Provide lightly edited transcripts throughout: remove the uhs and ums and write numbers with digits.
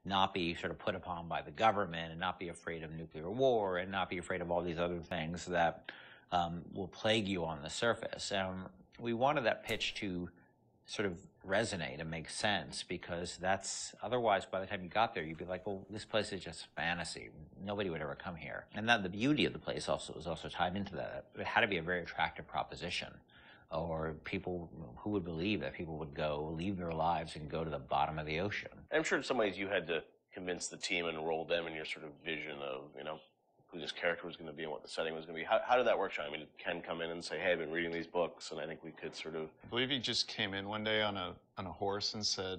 not be sort of put upon by the government and not be afraid of nuclear war and not be afraid of all these other things that will plague you on the surface. We wanted that pitch to sort of resonate and make sense, because that's otherwise by the time you got there you'd be like, well, this place is just fantasy, nobody would ever come here. And that the beauty of the place also was also tied into that. It had to be a very attractive proposition, or people who would believe that people would go leave their lives and go to the bottom of the ocean. I'm sure in some ways you had to convince the team and enroll them in your sort of vision of, you know, who this character was going to be and what the setting was going to be. How did that work, Sean? I mean, did Ken come in and say, hey, I've been reading these books, and I think we could sort of... I believe he just came in one day on a horse and said,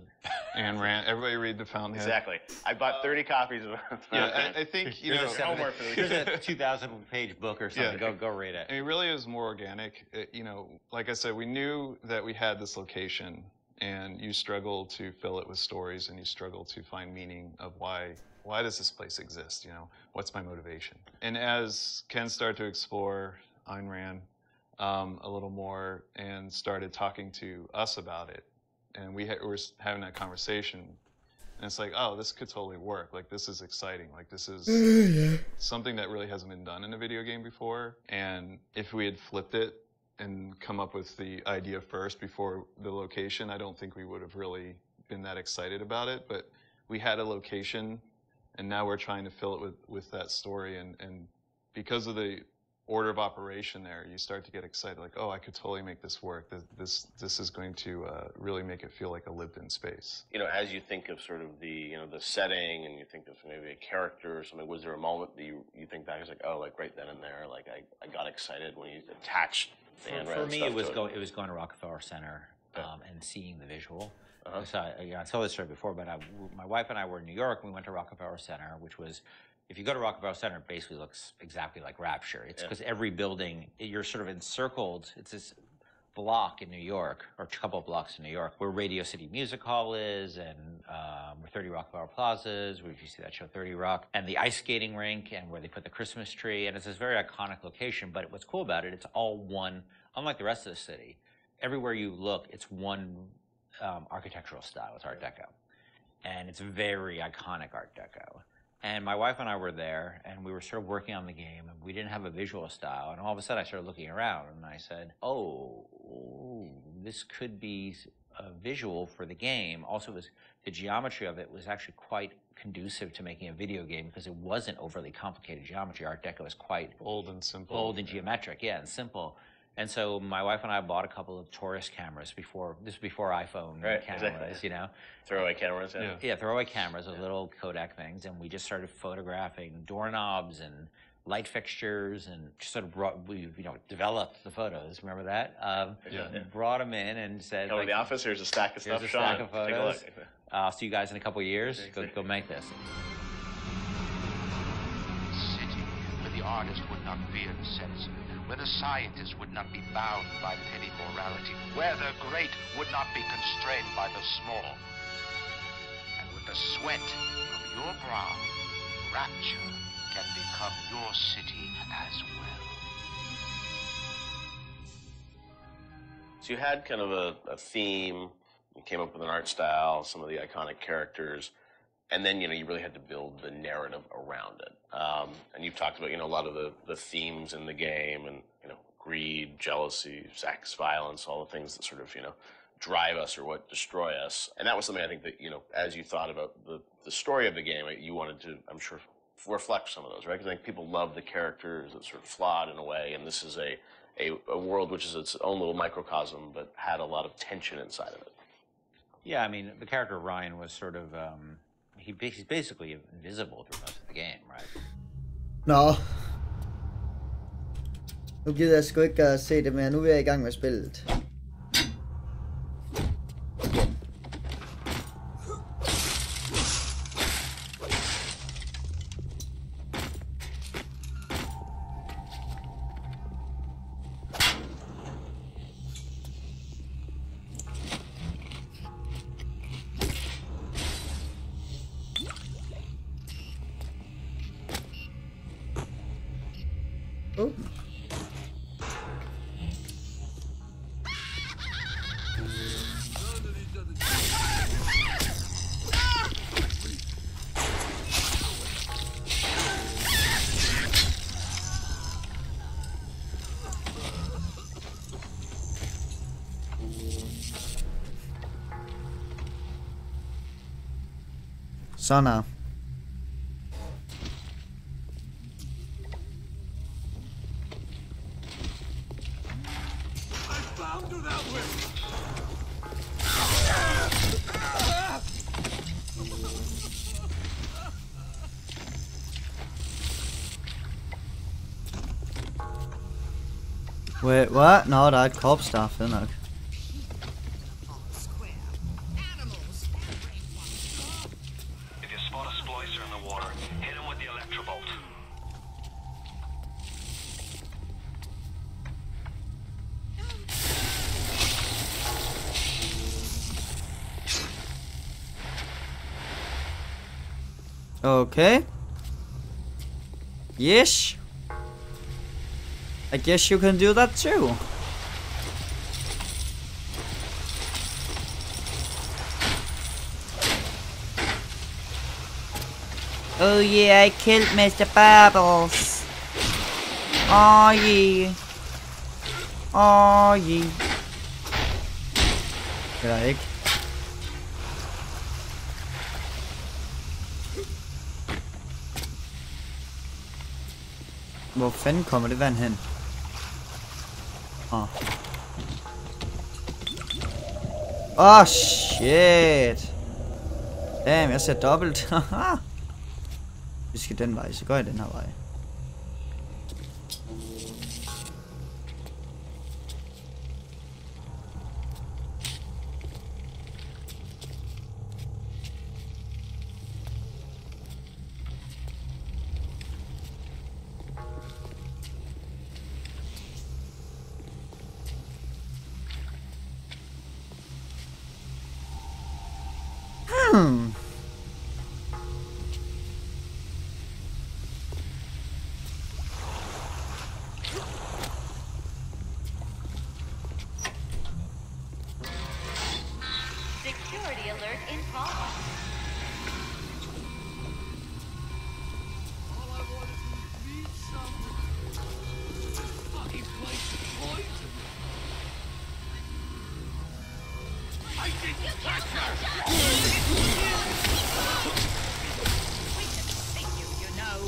Ayn Rand, everybody read The Fountainhead. Exactly. I bought 30 copies of it. Yeah, I think, you know... Here's a 2,000-page book or something. Yeah. Go read it. I mean, it really is more organic. You know, like I said, we knew that we had this location, and you struggle to fill it with stories, and you struggle to find meaning of why does this place exist? You know, what's my motivation? And as Ken started to explore Ayn Rand a little more and started talking to us about it, and we were having that conversation, and it's like, oh, this could totally work. Like, this is exciting. Like, this is something that really hasn't been done in a video game before. And if we had flipped it and come up with the idea first before the location, I don't think we would have really been that excited about it. But we had a location, and now we're trying to fill it with that story. And because of the order of operation there, you start to get excited, like, oh, I could totally make this work. This is going to really make it feel like a lived-in space. You know, as you think of sort of the, you know, the setting, and you think of maybe a character or something, was there a moment that you think back, it's like, oh, like right then and there, like I got excited when you attached the Ayn Rand stuff to it? For me, it was going to Rockefeller Center and seeing the visual. So I told this story before, but my wife and I were in New York, and we went to Rockefeller Center, which was, if you go to Rockefeller Center, it basically looks exactly like Rapture. It's because every building, you're sort of encircled. It's this block in New York, or a couple of blocks in New York, where Radio City Music Hall is, and where 30 Rockefeller Plazas, where you see that show 30 Rock, and the ice skating rink, and where they put the Christmas tree. And it's this very iconic location, but what's cool about it, it's all one, unlike the rest of the city. Everywhere you look, it's one architectural style. It's Art Deco. And it's very iconic Art Deco. And my wife and I were there, and we were sort of working on the game, and we didn't have a visual style. And all of a sudden, I started looking around, and I said, oh, this could be a visual for the game. Also, the geometry of it was actually quite conducive to making a video game, because it wasn't overly complicated geometry. Art Deco is quite bold and simple. Bold and geometric, and simple. And so my wife and I bought a couple of tourist cameras before iPhone cameras, you know. Throwaway cameras, yeah, throwaway cameras, those little Kodak things, and we just started photographing doorknobs and light fixtures, and just sort of developed the photos. Remember that? Brought them in and said, come to the office. Here's a stack of stuff. Here's a stack of photos. I'll see you guys in a couple of years. Go make this. City where the artist would not fear the censor, where the scientist would not be bound by petty morality, where the great would not be constrained by the small. And with the sweat of your brow, Rapture can become your city as well. So you had kind of a theme, you came up with an art style, some of the iconic characters, and then, you know, you really had to build the narrative around it. And you've talked about, you know, a lot of the themes in the game, and, you know, greed, jealousy, sex, violence, all the things that sort of, you know, drive us or what destroy us. And that was something I think that, you know, as you thought about the story of the game, you wanted to, I'm sure, reflect some of those, right? Because I think people love the characters that sort of flawed in a way, and this is a world which is its own little microcosm, but had a lot of tension inside of it. Yeah, I mean, the character of Ryan was sort of, he's basically invisible through most of the game, right? Nå. Nu gider jeg sgu ikke at se det mere. Nu er jeg i gang med spillet. Oh. Sådan. Wait, what? Nå, der er et korps der, fedt nok. Okay. Yes. I guess you can do that too. Oh yeah, I killed Mr. Bubbles. Oh yeah. Oh yeah. Eller ikke. Hvor fanden kommer det vand hen? Oh shit. Damn, jeg ser dobbelt. Vi skal den vej, så går jeg den her vej. Security alert in progress. All I want is to meet someone. This fucking place is poison. I didn't touch her! We didn't see you, you know.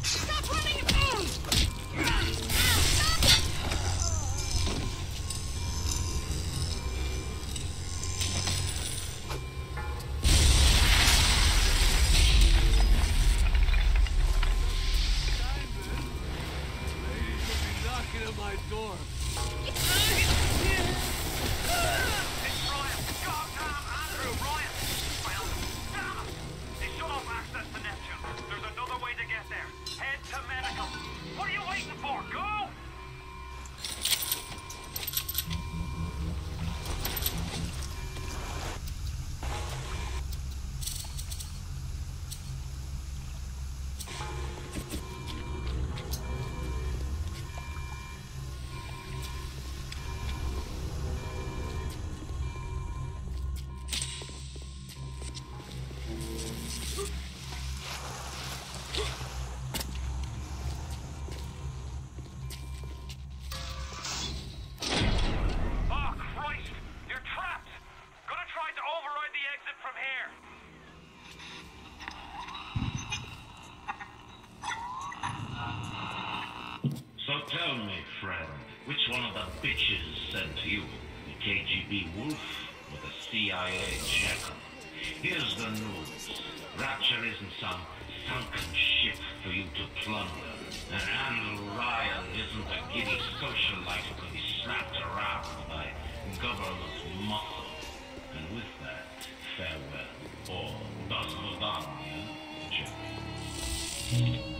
Stop running! Knocking at my door. So tell me, friend, which one of the bitches sent you? The KGB wolf or the CIA jackal? Here's the news. Rapture isn't some sunken ship for you to plunder. And Andrew Ryan isn't a giddy socialite who can be slapped around by government muscle. And with that, farewell. Or das Vidania, Jimmy.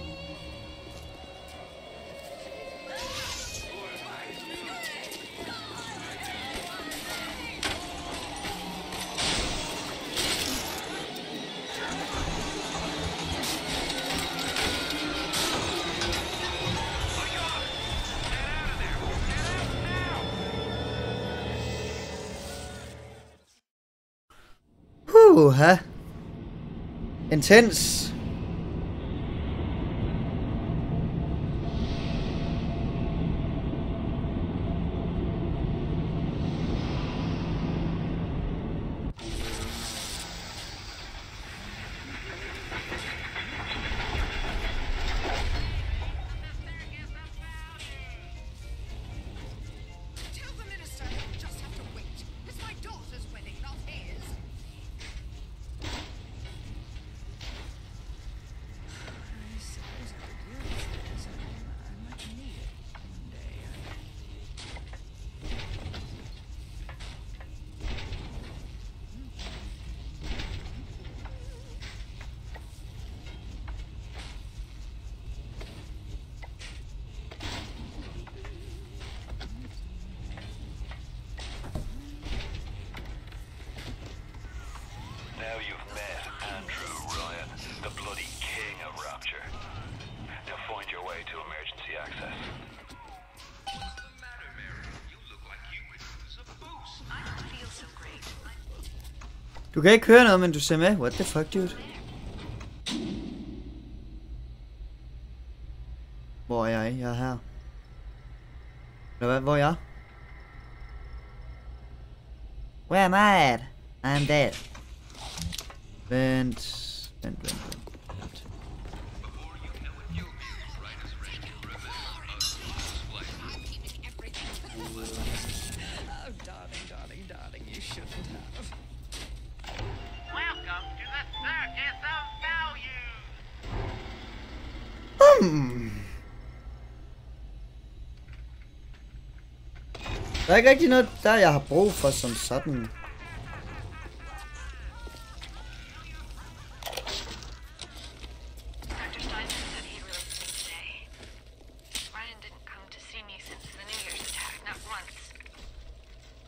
Huh? Intens. Du kan ikke høre noget, men du ser med. What the fuck, dude? Hvor er jeg? Jeg er her. Eller hvad? Hvor er jeg? Where am I at? I'm dead. Vent. Darling, you shouldn't have. Welcome to the circus of value. Der er ikke rigtig noget der, jeg har brug for som sådan. Dr. Steinman said he released me today. Ryan didn't come to see me since the New Year's attack, not once.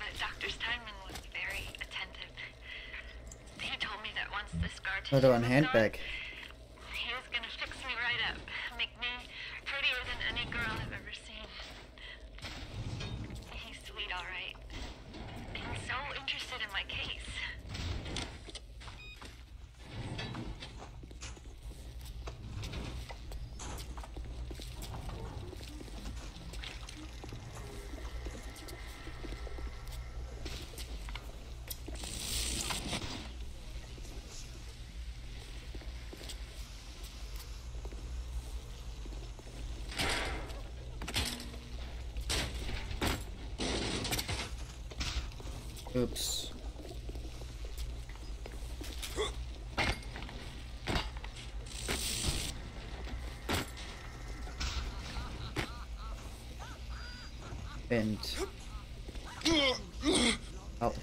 But Dr. Steinman was very attentive. He told me that once the scar Nå, det var en tissue was handbag. gone, he was gonna fix me right up, make me prettier than any girl I've ever seen. He's sweet, all right. He's so interested in my case. Ups. Vent. Au.